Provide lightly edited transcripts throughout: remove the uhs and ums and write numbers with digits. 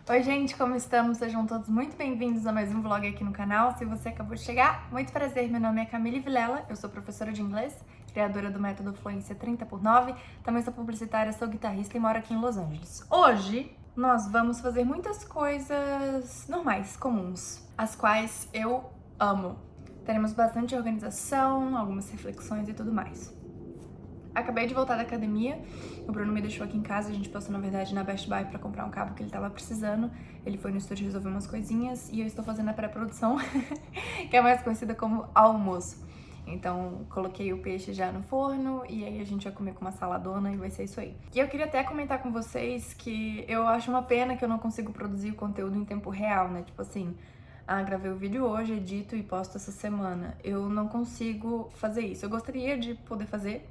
Oi gente, como estamos? Sejam todos muito bem-vindos a mais um vlog aqui no canal. Se você acabou de chegar, muito prazer, meu nome é Camille Vilela, eu sou professora de inglês, criadora do método Fluência 30x9, também sou publicitária, sou guitarrista e moro aqui em Los Angeles. Hoje nós vamos fazer muitas coisas normais, comuns, as quais eu amo. Teremos bastante organização, algumas reflexões e tudo mais. Acabei de voltar da academia, o Bruno me deixou aqui em casa, a gente passou na verdade na Best Buy pra comprar um cabo que ele tava precisando. Ele foi no estúdio resolver umas coisinhas e eu estou fazendo a pré-produção, que é mais conhecida como almoço. Então coloquei o peixe já no forno e aí a gente vai comer com uma saladona e vai ser isso aí. E eu queria até comentar com vocês que eu acho uma pena que eu não consigo produzir o conteúdo em tempo real, né? Tipo assim, gravei o vídeo hoje, edito e posto essa semana. Eu não consigo fazer isso. Eu gostaria de poder fazer,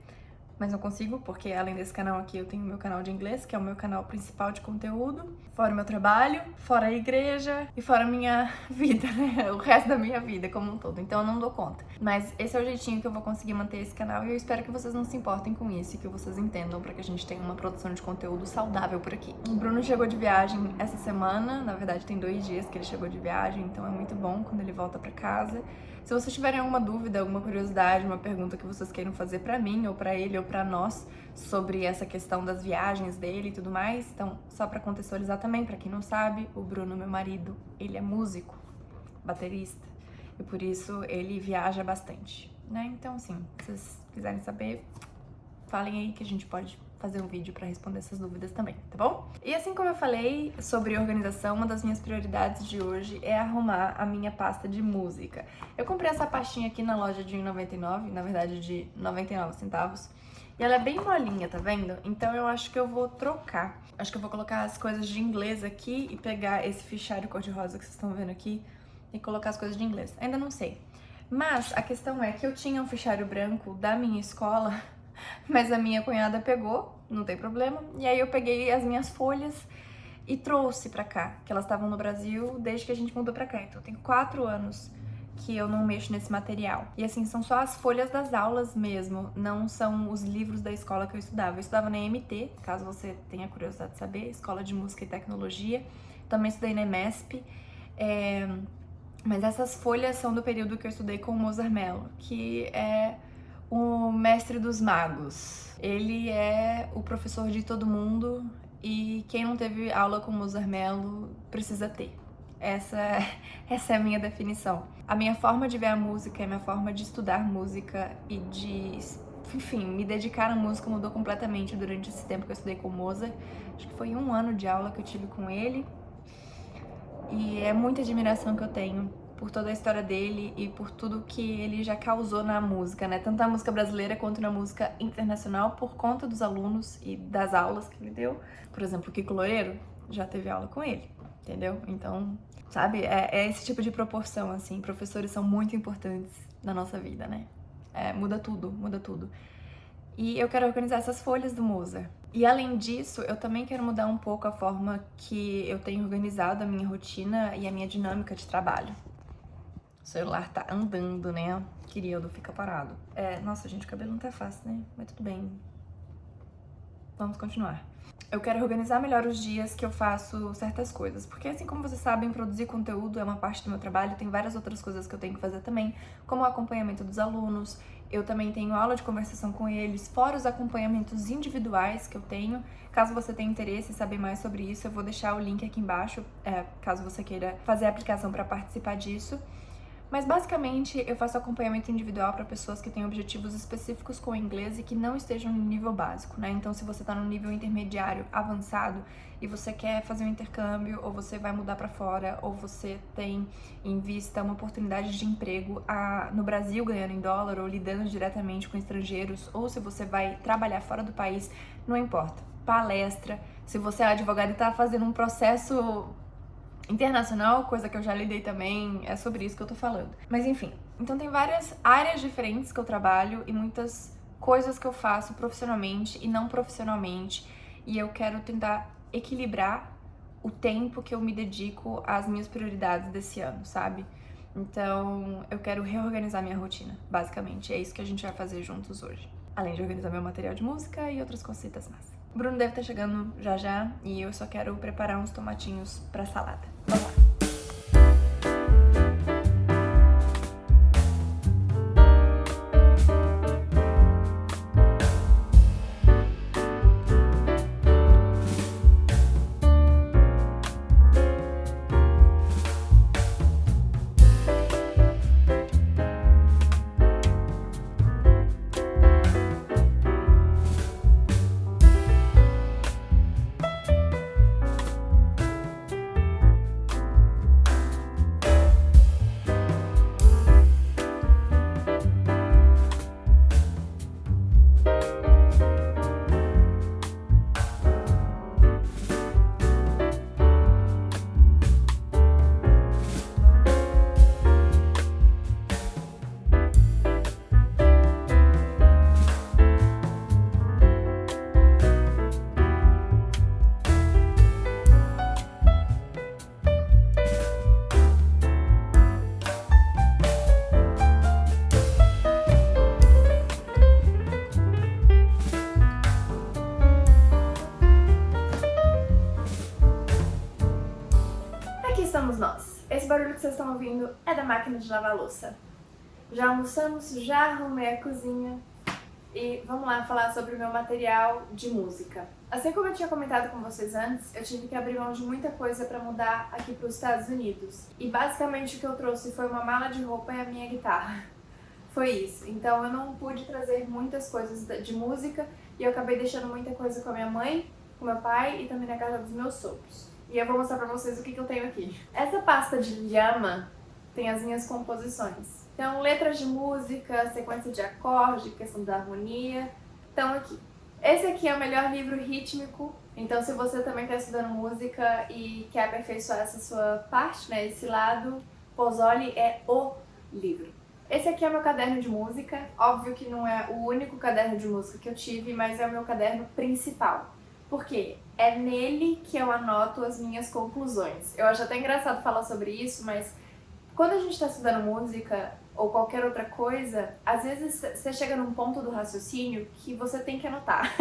mas não consigo, porque além desse canal aqui eu tenho o meu canal de inglês, que é o meu canal principal de conteúdo, fora o meu trabalho, fora a igreja e fora a minha vida, né? O resto da minha vida como um todo, então eu não dou conta. Mas esse é o jeitinho que eu vou conseguir manter esse canal e eu espero que vocês não se importem com isso e que vocês entendam pra que a gente tenha uma produção de conteúdo saudável por aqui. O Bruno chegou de viagem essa semana, na verdade tem 2 dias que ele chegou de viagem, então é muito bom quando ele volta pra casa. Se vocês tiverem alguma dúvida, alguma curiosidade, uma pergunta que vocês queiram fazer pra mim, ou pra ele, ou pra nós, sobre essa questão das viagens dele e tudo mais, então, só pra contextualizar também, pra quem não sabe, o Bruno, meu marido, ele é músico, baterista, e por isso ele viaja bastante, né? Então, assim, se vocês quiserem saber, falem aí que a gente pode fazer um vídeo pra responder essas dúvidas também, tá bom? E assim como eu falei sobre organização, uma das minhas prioridades de hoje é arrumar a minha pasta de música. Eu comprei essa pastinha aqui na loja de R$1,99, na verdade de 99 centavos, e ela é bem molinha, tá vendo? Então eu acho que eu vou trocar. Acho que eu vou colocar as coisas de inglês aqui e pegar esse fichário cor-de-rosa que vocês estão vendo aqui e colocar as coisas de inglês. Ainda não sei. Mas a questão é que eu tinha um fichário branco da minha escola, mas a minha cunhada pegou, não tem problema, e aí eu peguei as minhas folhas e trouxe pra cá, que elas estavam no Brasil desde que a gente mudou pra cá, então tem 4 anos que eu não mexo nesse material. E assim, são só as folhas das aulas mesmo, não são os livros da escola que eu estudava. Eu estudava na EMT, caso você tenha curiosidade de saber, Escola de Música e Tecnologia, também estudei na EMESP, mas essas folhas são do período que eu estudei com o Mozart Mello, que é o mestre dos magos. Ele é o professor de todo mundo e quem não teve aula com Mozart Mello precisa ter. Essa é a minha definição. A minha forma de ver a música, a minha forma de estudar música e de, enfim, me dedicar à música mudou completamente durante esse tempo que eu estudei com Mozart. Acho que foi 1 ano de aula que eu tive com ele. E é muita admiração que eu tenho por toda a história dele e por tudo que ele já causou na música, né? Tanto na música brasileira quanto na música internacional, por conta dos alunos e das aulas que ele deu. Por exemplo, o Kiko Loureiro já teve aula com ele, entendeu? Então, sabe, é esse tipo de proporção, assim. Professores são muito importantes na nossa vida, né? Muda tudo, muda tudo. E eu quero organizar essas folhas do Mozart. E além disso, eu também quero mudar um pouco a forma que eu tenho organizado a minha rotina e a minha dinâmica de trabalho. O celular tá andando, né? Querido, fica parado. Nossa, gente, o cabelo não tá fácil, né? Mas tudo bem. Vamos continuar. Eu quero organizar melhor os dias que eu faço certas coisas, porque assim como vocês sabem, produzir conteúdo é uma parte do meu trabalho, tem várias outras coisas que eu tenho que fazer também, como o acompanhamento dos alunos, eu também tenho aula de conversação com eles, fora os acompanhamentos individuais que eu tenho. Caso você tenha interesse em saber mais sobre isso, eu vou deixar o link aqui embaixo, caso você queira fazer a aplicação para participar disso. Mas basicamente eu faço acompanhamento individual para pessoas que têm objetivos específicos com o inglês e que não estejam no nível básico, né? Então se você tá no nível intermediário avançado e você quer fazer um intercâmbio, ou você vai mudar para fora, ou você tem em vista uma oportunidade de emprego no Brasil ganhando em dólar, ou lidando diretamente com estrangeiros, ou se você vai trabalhar fora do país, não importa. Palestra, se você é advogado e tá fazendo um processo internacional, coisa que eu já lidei também, é sobre isso que eu tô falando. Mas enfim, então tem várias áreas diferentes que eu trabalho e muitas coisas que eu faço profissionalmente e não profissionalmente, e eu quero tentar equilibrar o tempo que eu me dedico às minhas prioridades desse ano, sabe? Então eu quero reorganizar minha rotina, basicamente, é isso que a gente vai fazer juntos hoje. Além de organizar meu material de música e outras cositas mais. O Bruno deve estar chegando já já e eu só quero preparar uns tomatinhos pra salada. Vamos lá. Estamos nós. Esse barulho que vocês estão ouvindo é da máquina de lavar louça. Já almoçamos, já arrumei a cozinha e vamos lá falar sobre o meu material de música. Assim como eu tinha comentado com vocês antes, eu tive que abrir mão de muita coisa para mudar aqui para os Estados Unidos. E basicamente o que eu trouxe foi uma mala de roupa e a minha guitarra. Foi isso. Então eu não pude trazer muitas coisas de música e eu acabei deixando muita coisa com a minha mãe, com meu pai e também na casa dos meus sogros. E eu vou mostrar pra vocês o que eu tenho aqui. Essa pasta de lhama tem as minhas composições. Então, letras de música, sequência de acorde, questão da harmonia, estão aqui. Esse aqui é o melhor livro rítmico. Então, se você também está estudando música e quer aperfeiçoar essa sua parte, né, esse lado, Pozzoli é o livro. Esse aqui é o meu caderno de música. Óbvio que não é o único caderno de música que eu tive, mas é o meu caderno principal. Por quê? É nele que eu anoto as minhas conclusões. Eu acho até engraçado falar sobre isso, mas quando a gente está estudando música ou qualquer outra coisa, às vezes você chega num ponto do raciocínio que você tem que anotar.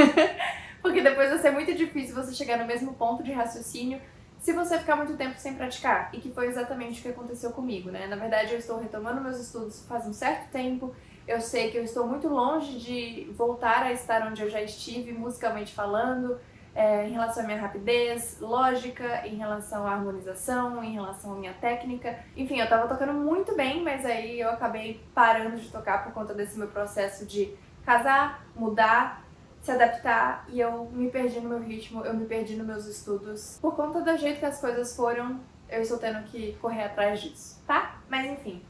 Porque depois vai ser muito difícil você chegar no mesmo ponto de raciocínio se você ficar muito tempo sem praticar. E que foi exatamente o que aconteceu comigo, né? Na verdade, eu estou retomando meus estudos faz um certo tempo. Eu sei que eu estou muito longe de voltar a estar onde eu já estive, musicalmente falando, em relação à minha rapidez, lógica, em relação à harmonização, em relação à minha técnica. Enfim, eu tava tocando muito bem, mas aí eu acabei parando de tocar por conta desse meu processo de casar, mudar, se adaptar, e eu me perdi no meu ritmo, eu me perdi nos meus estudos. Por conta do jeito que as coisas foram, eu estou tendo que correr atrás disso, tá? Mas enfim.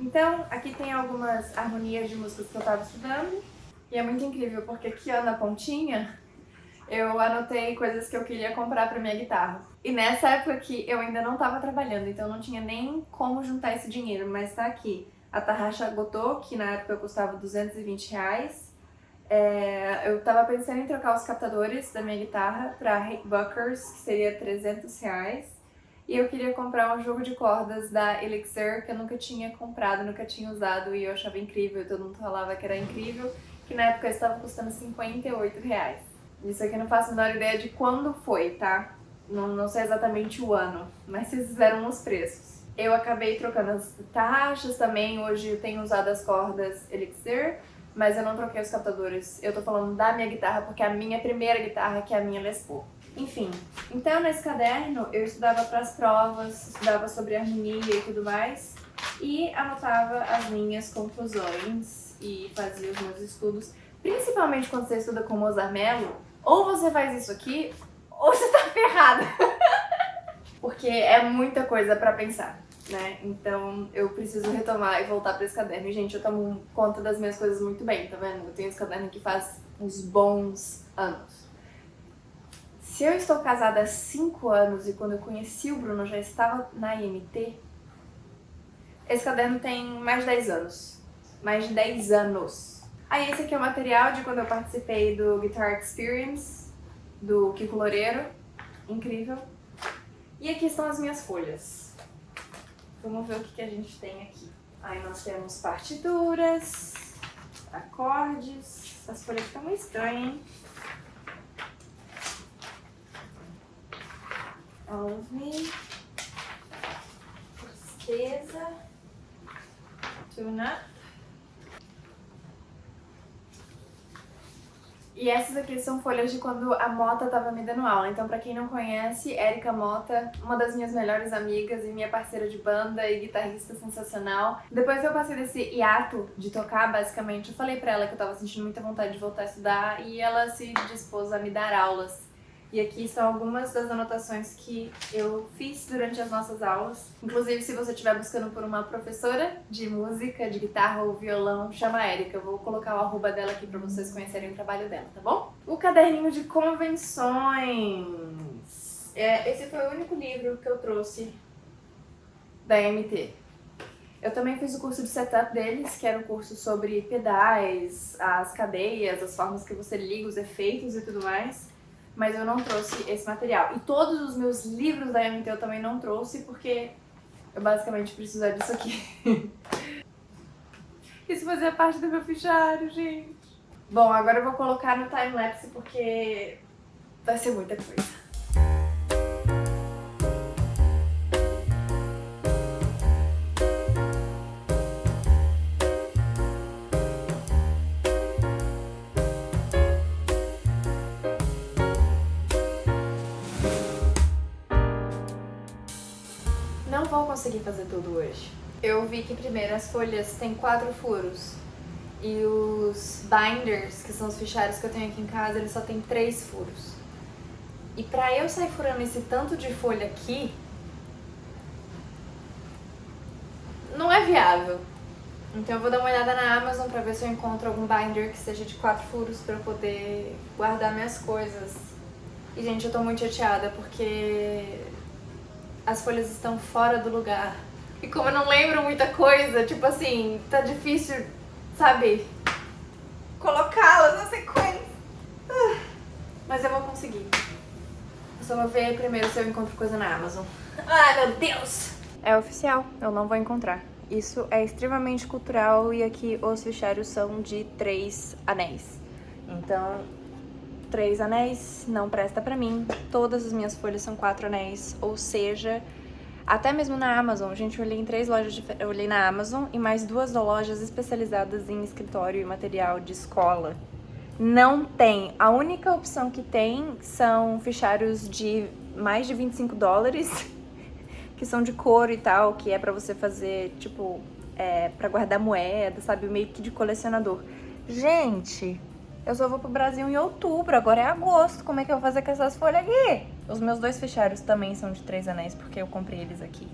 Então, aqui tem algumas harmonias de músicas que eu tava estudando, e é muito incrível, porque aqui ó, na pontinha, eu anotei coisas que eu queria comprar pra minha guitarra. E nessa época aqui eu ainda não tava trabalhando, então não tinha nem como juntar esse dinheiro, mas tá aqui. A Tarraxa Godot, que na época custava R$220. Eu tava pensando em trocar os captadores da minha guitarra pra Humbuckers, que seria R$300. E eu queria comprar um jogo de cordas da Elixir, que eu nunca tinha comprado, nunca tinha usado, e eu achava incrível, todo mundo falava que era incrível, que na época estava custando R$58. Isso aqui eu não faço a menor ideia de quando foi, tá? Não sei exatamente o ano, mas vocês fizeram os preços. Eu acabei trocando as tarraxas também, hoje eu tenho usado as cordas Elixir, mas eu não troquei os captadores. Eu tô falando da minha guitarra porque é a minha primeira guitarra, que é a minha Les Paul. Enfim, então nesse caderno eu estudava para as provas, estudava sobre harmonia e tudo mais, e anotava as minhas conclusões e fazia os meus estudos. Principalmente quando você estuda com Mozart Mello, ou você faz isso aqui, ou você tá ferrada. Porque é muita coisa pra pensar, né? Então eu preciso retomar e voltar pra esse caderno. E, gente, eu tomo conta das minhas coisas muito bem, tá vendo? Eu tenho esse caderno que faz uns bons anos. Se eu estou casada há 5 anos e quando eu conheci o Bruno eu já estava na IMT, esse caderno tem mais de 10 anos. Mais de 10 anos. Aí esse aqui é o material de quando eu participei do Guitar Experience, do Kiko Loureiro. Incrível. E aqui estão as minhas folhas. Vamos ver o que a gente tem aqui. Aí nós temos partituras, acordes. Essas folhas estão meio estranhas, hein? All of Me, Tristeza, Tuna. E essas aqui são folhas de quando a Mota tava me dando aula. Então, pra quem não conhece, Érica Mota, uma das minhas melhores amigas e minha parceira de banda e guitarrista sensacional. Depois que eu passei desse hiato de tocar, basicamente, eu falei pra ela que eu tava sentindo muita vontade de voltar a estudar e ela se dispôs a me dar aulas. E aqui são algumas das anotações que eu fiz durante as nossas aulas. Inclusive, se você estiver buscando por uma professora de música, de guitarra ou violão, chama a Érica. Eu vou colocar o arroba dela aqui pra vocês conhecerem o trabalho dela, tá bom? O caderninho de convenções. Esse foi o único livro que eu trouxe da MT. Eu também fiz o curso de setup deles, que era um curso sobre pedais, as cadeias, as formas que você liga, os efeitos e tudo mais. Mas eu não trouxe esse material. E todos os meus livros da MT eu também não trouxe, porque eu basicamente precisava disso aqui. Isso fazia parte do meu fichário, gente. Bom, agora eu vou colocar no time-lapse, porque vai ser muita coisa. Não vou conseguir fazer tudo hoje. Eu vi que primeiro as folhas têm 4 furos e os binders, que são os fichários que eu tenho aqui em casa, eles só tem 3 furos. E pra eu sair furando esse tanto de folha aqui, não é viável. Então eu vou dar uma olhada na Amazon pra ver se eu encontro algum binder que seja de 4 furos pra eu poder guardar minhas coisas. E gente, eu tô muito chateada porque as folhas estão fora do lugar. E como eu não lembro muita coisa, tipo assim, tá difícil, sabe, colocá-las na sequência. Mas eu vou conseguir. Eu só vou ver primeiro se eu encontro coisa na Amazon. Ai, meu Deus! É oficial, eu não vou encontrar. Isso é extremamente cultural e aqui os fichários são de 3 anéis. Então, 3 anéis não presta pra mim. Todas as minhas folhas são 4 anéis, ou seja, até mesmo na Amazon, gente, eu olhei em 3 lojas diferentes. Eu olhei na Amazon e mais 2 lojas especializadas em escritório e material de escola. Não tem. A única opção que tem são fichários de mais de $25, que são de couro e tal, que é pra você fazer, tipo, pra guardar moeda, sabe, meio que de colecionador. Gente, eu só vou pro Brasil em outubro, agora é agosto, como é que eu vou fazer com essas folhas aqui? Os meus 2 fichários também são de 3 anéis, porque eu comprei eles aqui.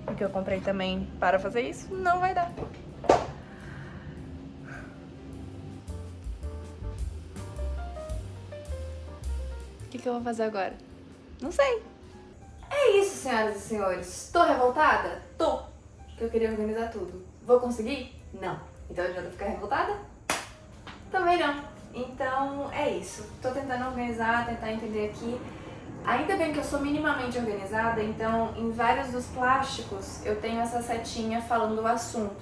Porque eu comprei também para fazer isso, não vai dar. O que eu vou fazer agora? Não sei. É isso, senhoras e senhores. Tô revoltada? Tô. Porque eu queria organizar tudo. Vou conseguir? Não. Então eu já vou ficar revoltada? Também não. Então é isso. Tô tentando organizar, tentar entender aqui. Ainda bem que eu sou minimamente organizada, então em vários dos plásticos eu tenho essa setinha falando o assunto.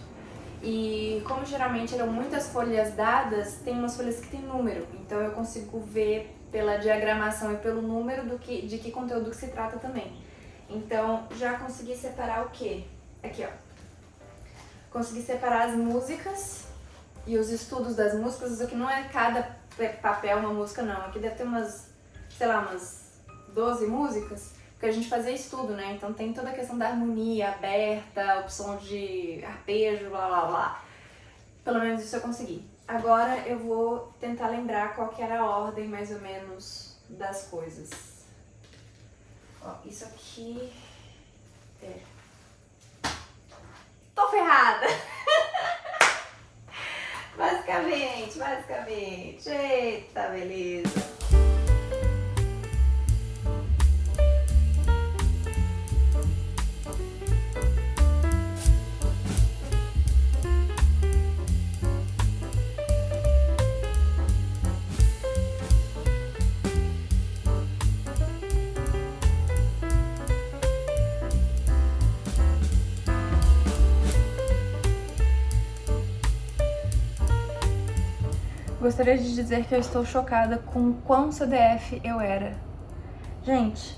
E como geralmente eram muitas folhas dadas, tem umas folhas que tem número. Então eu consigo ver pela diagramação e pelo número de que conteúdo que se trata também. Então já consegui separar o quê? Aqui, ó. Consegui separar as músicas e os estudos das músicas. Isso aqui não é cada papel uma música, não. Aqui deve ter umas, sei lá, umas 12 músicas, porque a gente fazia estudo, né? Então tem toda a questão da harmonia aberta, opção de arpejo, blá blá blá. Pelo menos isso eu consegui. Agora eu vou tentar lembrar qual que era a ordem, mais ou menos, das coisas. Ó, isso aqui... Tô ferrada! Basicamente. Eita, beleza. Gostaria de dizer que eu estou chocada com quão CDF eu era. Gente,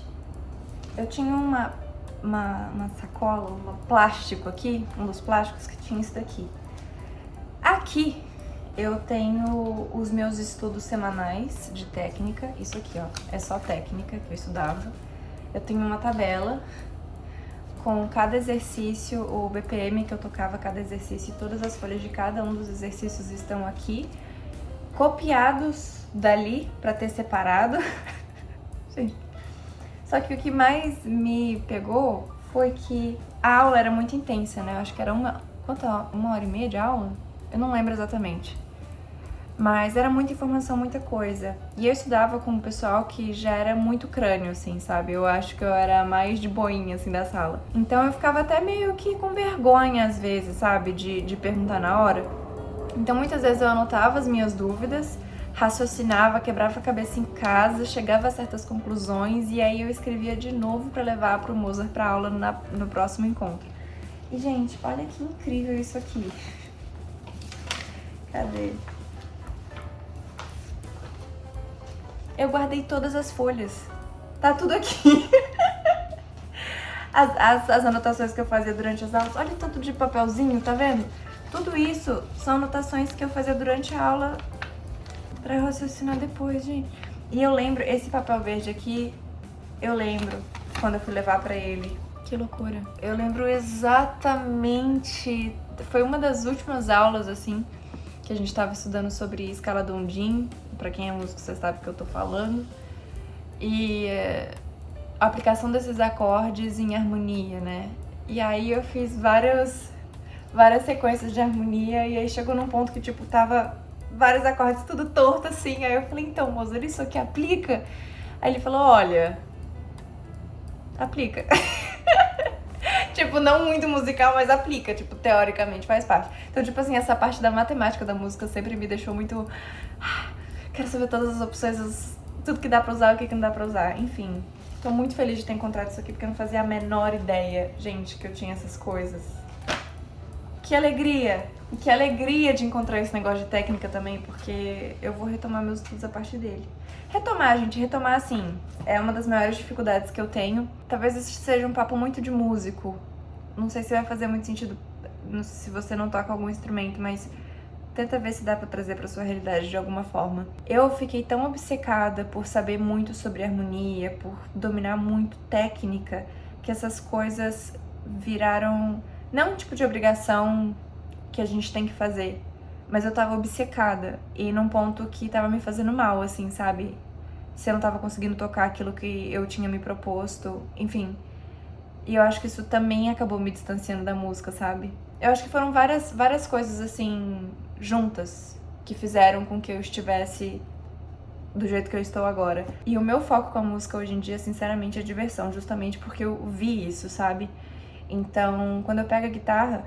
eu tinha uma sacola, um plástico aqui, um dos plásticos que tinha isso daqui. Aqui eu tenho os meus estudos semanais de técnica, isso aqui, ó, é só técnica que eu estudava. Eu tenho uma tabela com cada exercício, o BPM que eu tocava cada exercício, todas as folhas de cada um dos exercícios estão aqui, copiados dali pra ter separado. Sim. Só que o que mais me pegou foi que a aula era muito intensa, né? Eu acho que era uma hora e meia de aula? Eu não lembro exatamente. Mas era muita informação, muita coisa. E eu estudava com um pessoal que já era muito crânio, assim, sabe? Eu acho que eu era mais de boinha, assim, da sala. Então eu ficava até meio que com vergonha, às vezes, sabe? De perguntar na hora. Então muitas vezes eu anotava as minhas dúvidas, raciocinava, quebrava a cabeça em casa, chegava a certas conclusões e aí eu escrevia de novo pra levar pro Mozart pra aula no próximo encontro. E, gente, olha que incrível isso aqui. Cadê? Eu guardei todas as folhas. Tá tudo aqui. As anotações que eu fazia durante as aulas. Olha o tanto de papelzinho, tá vendo? Tudo isso são anotações que eu fazia durante a aula pra raciocinar depois, gente. E eu lembro, esse papel verde aqui, eu lembro quando eu fui levar pra ele. Que loucura. Eu lembro exatamente... Foi uma das últimas aulas, assim, que a gente tava estudando sobre escala do Ondin. Pra quem é músico, você sabe o que eu tô falando. E a aplicação desses acordes em harmonia, né? E aí eu fiz várias sequências de harmonia e aí chegou num ponto que, tipo, tava vários acordes tudo torto, assim. Aí eu falei, então, Mozart, isso aqui aplica? Aí ele falou, olha, aplica. Tipo, não muito musical, mas aplica, tipo, teoricamente faz parte. Então, tipo assim, essa parte da matemática da música sempre me deixou muito... Quero saber todas as opções, tudo que dá pra usar, o que não dá pra usar. Enfim, tô muito feliz de ter encontrado isso aqui, porque eu não fazia a menor ideia, gente, que eu tinha essas coisas. Que alegria! E que alegria de encontrar esse negócio de técnica também, porque eu vou retomar meus estudos a partir dele. Retomar, gente, retomar assim, é uma das maiores dificuldades que eu tenho. Talvez isso seja um papo muito de músico. Não sei se vai fazer muito sentido se você não toca algum instrumento, mas tenta ver se dá pra trazer pra sua realidade de alguma forma. Eu fiquei tão obcecada por saber muito sobre harmonia, por dominar muito técnica, que essas coisas viraram não um tipo de obrigação que a gente tem que fazer, mas eu tava obcecada e num ponto que tava me fazendo mal, assim, sabe? Se eu não tava conseguindo tocar aquilo que eu tinha me proposto, enfim. E eu acho que isso também acabou me distanciando da música, sabe? Eu acho que foram várias coisas, assim, juntas, que fizeram com que eu estivesse do jeito que eu estou agora. E o meu foco com a música hoje em dia, sinceramente, é diversão, justamente porque eu vi isso, sabe? Então, quando eu pego a guitarra,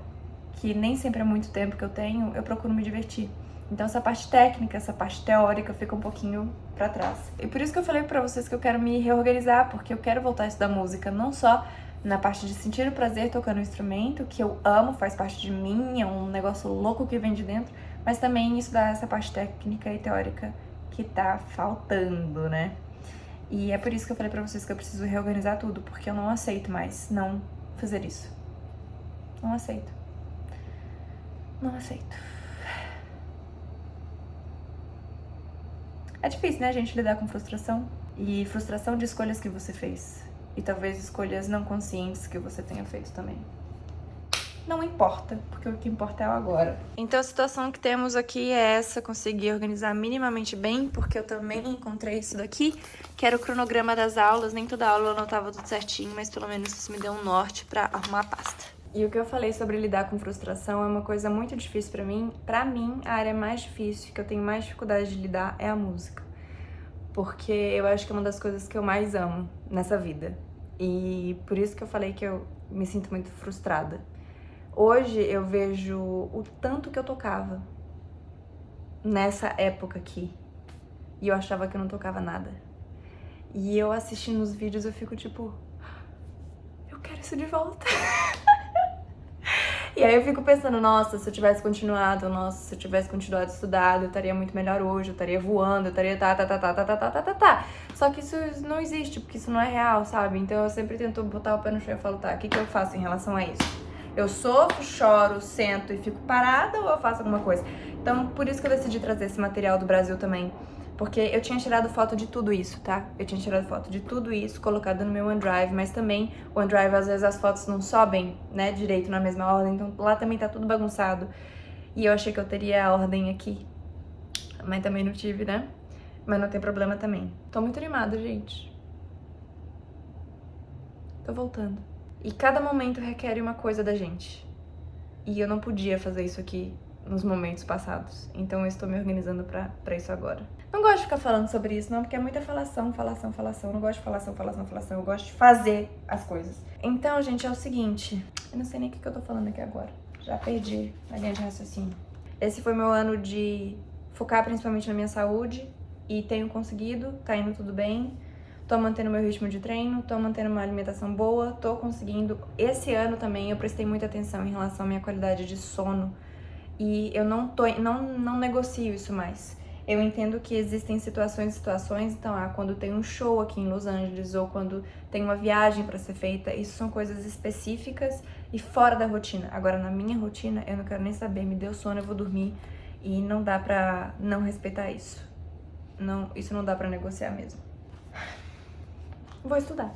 que nem sempre é muito tempo que eu tenho, eu procuro me divertir. Então essa parte técnica, essa parte teórica fica um pouquinho pra trás. E por isso que eu falei pra vocês que eu quero me reorganizar, porque eu quero voltar a estudar música, não só na parte de sentir o prazer tocando o instrumento, que eu amo, faz parte de mim, é um negócio louco que vem de dentro, mas também estudar essa parte técnica e teórica que tá faltando, né? E é por isso que eu falei pra vocês que eu preciso reorganizar tudo, porque eu não aceito mais não fazer isso. Não aceito. Não aceito. É difícil, né, gente, lidar com frustração? E frustração de escolhas que você fez. E talvez escolhas não conscientes que você tenha feito também. Não importa, porque o que importa é o agora. Então a situação que temos aqui é essa, consegui organizar minimamente bem, porque eu também encontrei isso daqui, que era o cronograma das aulas, nem toda aula eu anotava tudo certinho, mas pelo menos isso me deu um norte pra arrumar a pasta. E o que eu falei sobre lidar com frustração é uma coisa muito difícil pra mim. Pra mim, a área mais difícil, que eu tenho mais dificuldade de lidar, é a música. Porque eu acho que é uma das coisas que eu mais amo nessa vida. E por isso que eu falei que eu me sinto muito frustrada. Hoje eu vejo o tanto que eu tocava nessa época aqui. E eu achava que eu não tocava nada. E eu assistindo os vídeos eu fico tipo... Eu quero isso de volta. E aí eu fico pensando, nossa, se eu tivesse continuado estudado, eu estaria muito melhor hoje, eu estaria voando, eu estaria tá. Só que isso não existe, porque isso não é real, sabe? Então eu sempre tento botar o pé no chão e falo, tá, o que eu faço em relação a isso? Eu sofro, choro, sento e fico parada ou eu faço alguma coisa? Então, por isso que eu decidi trazer esse material do Brasil também. Porque eu tinha tirado foto de tudo isso, tá? Eu tinha tirado foto de tudo isso, colocado no meu OneDrive, mas também o OneDrive, às vezes, as fotos não sobem, né, direito na mesma ordem, então lá também tá tudo bagunçado. E eu achei que eu teria a ordem aqui, mas também não tive, né? Mas não tem problema também. Tô muito animada, gente. Tô voltando. E cada momento requer uma coisa da gente. E eu não podia fazer isso aqui nos momentos passados. Então eu estou me organizando pra isso agora. Não gosto de ficar falando sobre isso, não, porque é muita falação. Eu não gosto de falação. Eu gosto de fazer as coisas. Então, gente, é o seguinte. Eu não sei nem o que eu tô falando aqui agora. Já perdi a linha de raciocínio. Esse foi meu ano de focar principalmente na minha saúde. E tenho conseguido, tá indo tudo bem. Tô mantendo meu ritmo de treino, tô mantendo uma alimentação boa, tô conseguindo. Esse ano também eu prestei muita atenção em relação à minha qualidade de sono. E eu não negocio isso mais. Eu entendo que existem situações, então, quando tem um show aqui em Los Angeles ou quando tem uma viagem para ser feita, isso são coisas específicas e fora da rotina. Agora, na minha rotina, eu não quero nem saber, me deu sono, eu vou dormir e não dá pra não respeitar isso. Não, isso não dá pra negociar mesmo. Vou estudar.